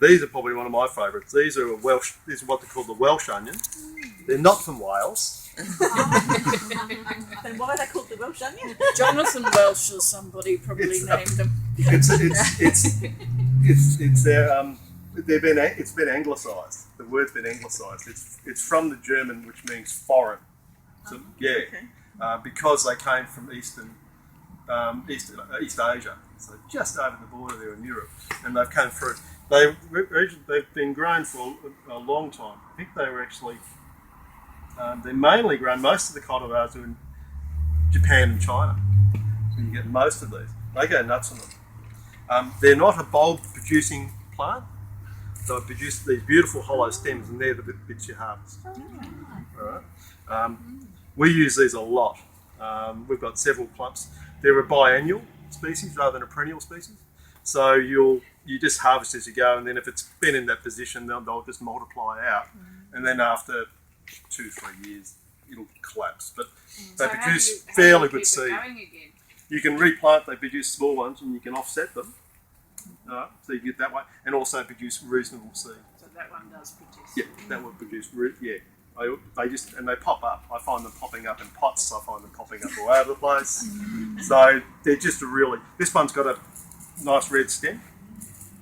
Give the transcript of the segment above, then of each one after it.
These are probably one of my favourites. These are Welsh. These are what they call the Welsh onion. They're not from Wales. Then why are they called the Welsh onion? Jonathan Welsh or somebody probably named them. It's been anglicised. The word's been anglicised. It's from the German, which means foreign. So, because they came from East Asia, so just over the border there in Europe, and they've come through. They've been grown for a long time. I think they were actually they're mainly grown. Most of the cultivars are in Japan and China, so you get most of these. They go nuts on them. They're not a bulb producing plant. They produce these beautiful hollow stems, and they're the bits you harvest. All right. We use these a lot. We've got several clumps. They're a biennial species rather than a perennial species. So you just harvest as you go, and then if it's been in that position, they'll just multiply out, and then after 2-3 years, it'll collapse. But they produce fairly good seed. You can replant. They produce small ones, and you can offset them. So you get that way, and also produce reasonable seed. So that one does produce. Yeah, that would produce. They pop up. I find them popping up in pots. I find them popping up all over the place. So they're just this one's got a nice red stem,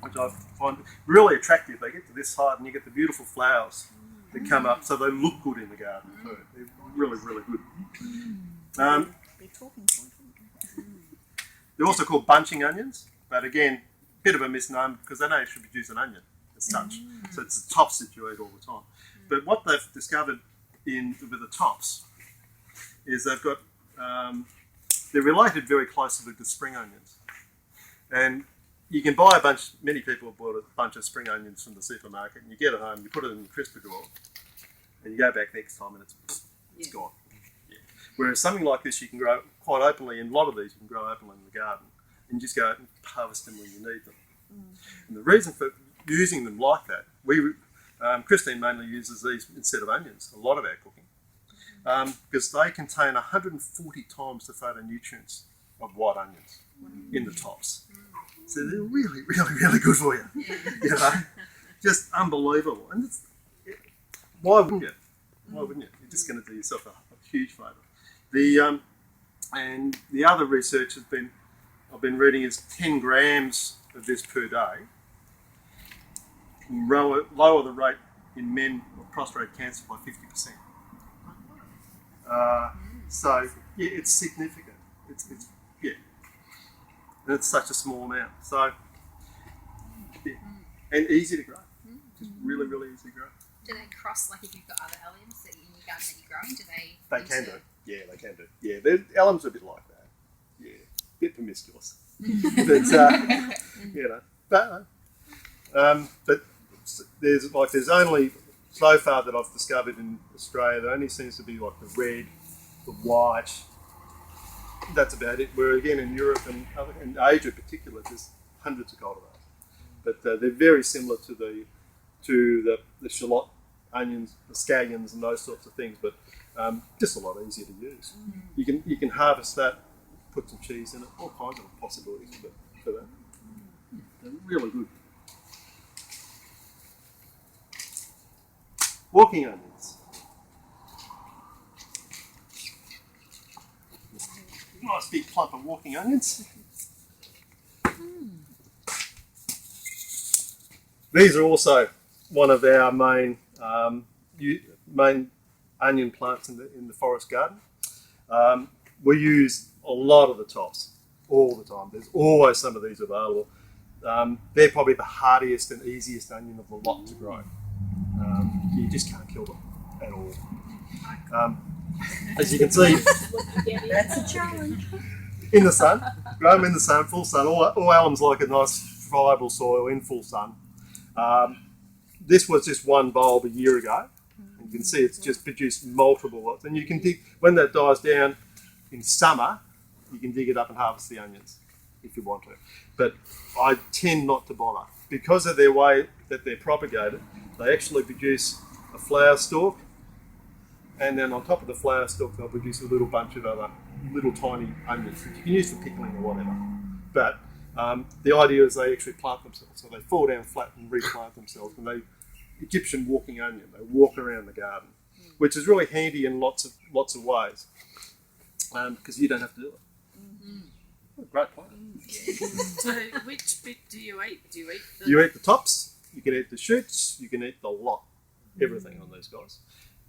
which I find really attractive. They get to this height, and you get the beautiful flowers that come up. So they look good in the garden too. They're really, really good. They're also called bunching onions, but again, bit of a misnomer because they don't actually produce an onion as such. So it's the tops that you eat all the time. But what they've discovered with the tops is they've got they're related very closely to spring onions, and you can buy many people have bought a bunch of spring onions from the supermarket, and you get it home, you put it in the crisper drawer, and you go back next time and it's gone. Yeah. Whereas something like this you can grow quite openly, and a lot of these you can grow openly in the garden, and just go out and harvest them when you need them. And the reason for using them like that, Christine mainly uses these instead of onions, a lot of our cooking, because they contain 140 times the phytonutrients of white onions in the tops. So they're really, really, really good for you. You know, just unbelievable. And why wouldn't you? Why wouldn't you? You're just going to do yourself a huge favour. And the other research I've been reading is 10 grams of this per day will lower the rate in men of prostate cancer by 50%. So yeah, it's significant. It's and it's such a small amount. So yeah, and easy to grow. Just really, really easy to grow. Do they cross, like if you've got other alliums that in your garden that you're growing? Do they? They can do. Yeah, they can do. Yeah, the alliums are a bit like that. Yeah, a bit promiscuous. But there's only so far that I've discovered in Australia. There only seems to be like the red, the white. That's about it. Where again in Europe and Asia in particular, there's hundreds of cultivars. But they're very similar to the shallot onions, the scallions, and those sorts of things. But just a lot easier to use. You can harvest that, put some cheese in it, all kinds of possibilities for that. They're really good. Walking onions. Nice big clump of walking onions. These are also one of our main onion plants in the forest garden. We use a lot of the tops all the time. There's always some of these available. They're probably the hardiest and easiest onion of the lot to grow. You just can't kill them at all. As you can see, That's a challenge. in the sun, grow them in the sun, full sun. All alums like a nice friable soil in full sun. This was just one bulb a year ago. You can see it's just produced multiple lots. And you can dig, when that dies down in summer, you can dig it up and harvest the onions if you want to. But I tend not to bother. Because of their way that they're propagated, they actually produce a flower stalk, and then on top of the flower stalk they'll produce a little bunch of other little tiny onions that you can use for pickling or whatever. But The idea is they actually plant themselves, so they fall down flat and replant themselves. And they Egyptian walking onion, they walk around the garden, which is really handy in lots of ways, because you don't have to do it. Great plant. So which bit do you eat? Do you eat the... You eat the tops, you can eat the shoots, you can eat the lot, everything on these guys.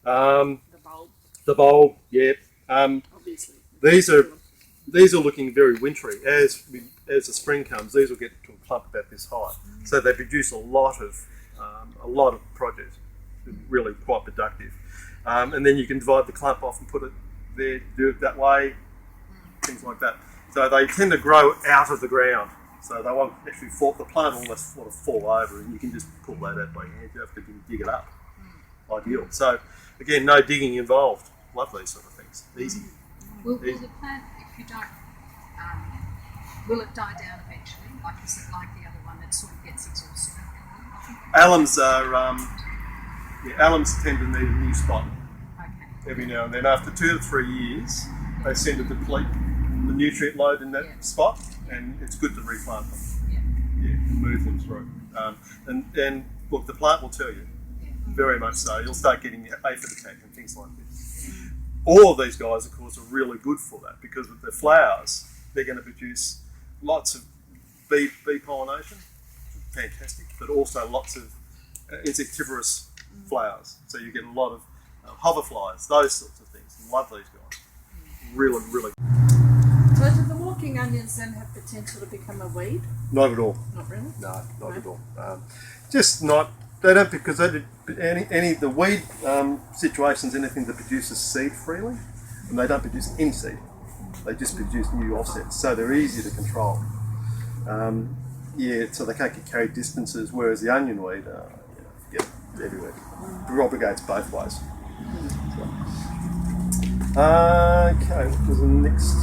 the bulb? The bulb, yeah. Obviously. These are looking very wintry. As the spring comes, these will get to a clump about this high. So they produce a lot of produce, really quite productive. And then you can divide the clump off and put it there, do it that way, things like that. So they tend to grow out of the ground. So they won't actually fall, the plant will almost sort of fall over, and you can just pull that out by hand. You have to dig it up. Ideal. So again, no digging involved. Love these sort of things. Easy. Will the plant, if you don't, will it die down eventually? Like, is it like the other one that sort of gets exhausted? Alliums are, alliums tend to need a new spot Okay. every now and then. After 2 to 3 years, they seem to deplete the nutrient load in that spot, and it's good to replant them. Yeah. And move them through. And look, the plant will tell you, very much so. You'll start getting aphid attack and things like this. All of these guys, of course, are really good for that, because with their flowers, they're going to produce lots of bee pollination, fantastic, but also lots of insectivorous flowers. So you get a lot of hoverflies, those sorts of things. Love these guys. Really, really. So do the walking onions then have potential to become a weed? Not at all. Not really? No, not at all. Just not. They don't, because they any the weed situations, anything that produces seed freely, and they don't produce any seed. They just produce new offsets, so they're easy to control. So they can't get carried distances, whereas the onion weed, get everywhere. It propagates both ways. Okay, what was the next?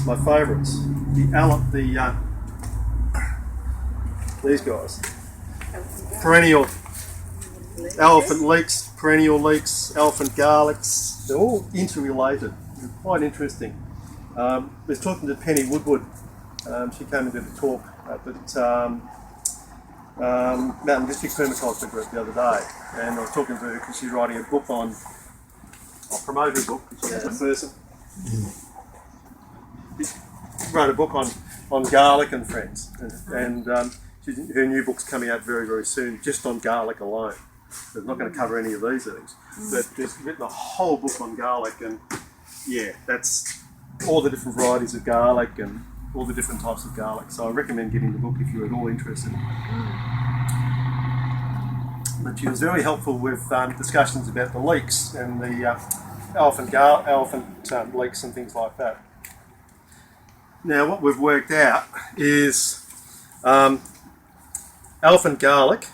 My favourites, these guys, perennial elephant leeks, perennial leeks, elephant garlics. They're all interrelated. They're quite interesting. I was talking to Penny Woodward. She came and did a talk at Mountain District Permaculture Group the other day, and I was talking to her because she's writing a book on. I'll promote her book because she's a person. She wrote a book on garlic and friends, and her new book's coming out very, very soon, just on garlic alone. So it's not going to cover any of these things, but there's written a whole book on garlic, and that's all the different varieties of garlic and all the different types of garlic. So I recommend getting the book if you're at all interested. But she was very helpful with discussions about the leeks and the elephant leeks and things like that. Now, what we've worked out is elephant garlic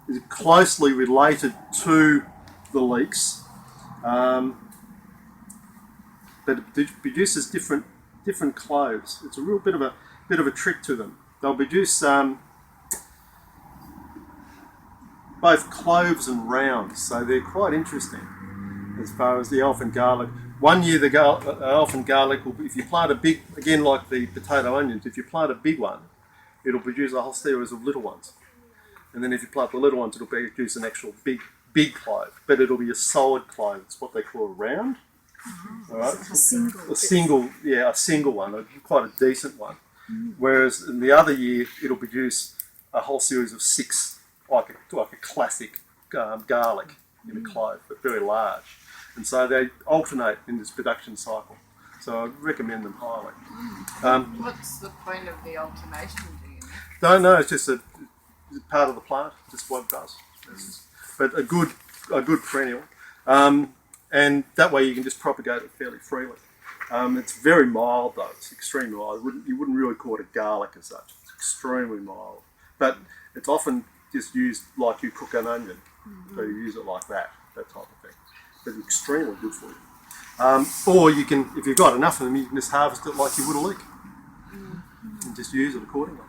is closely related to the leeks, but it produces different cloves. It's a real bit of a trick to them. They'll produce both cloves and rounds, so they're quite interesting as far as the elephant garlic. One year the elephant garlic will, if you plant a big, again like the potato onions, if you plant a big one, it'll produce a whole series of little ones. And then if you plant the little ones, it'll produce an actual big clove, but it'll be a solid clove. It's what they call a round. All right? A single one, quite a decent one. Whereas in the other year, it'll produce a whole series of 6, like a classic garlic in a clove, but very large. And so they alternate in this production cycle. So I recommend them highly. What's the point of the alternation, do you know? Don't know, it's just a part of the plant, just what it does. But a good perennial. And that way you can just propagate it fairly freely. It's very mild though, it's extremely mild. You wouldn't really call it a garlic as such. It's extremely mild. But it's often just used like you cook an onion. So you use it like that type of thing. But it's extremely good for you. Or you can, if you've got enough of them, you can just harvest it like you would a leek. And just use it accordingly.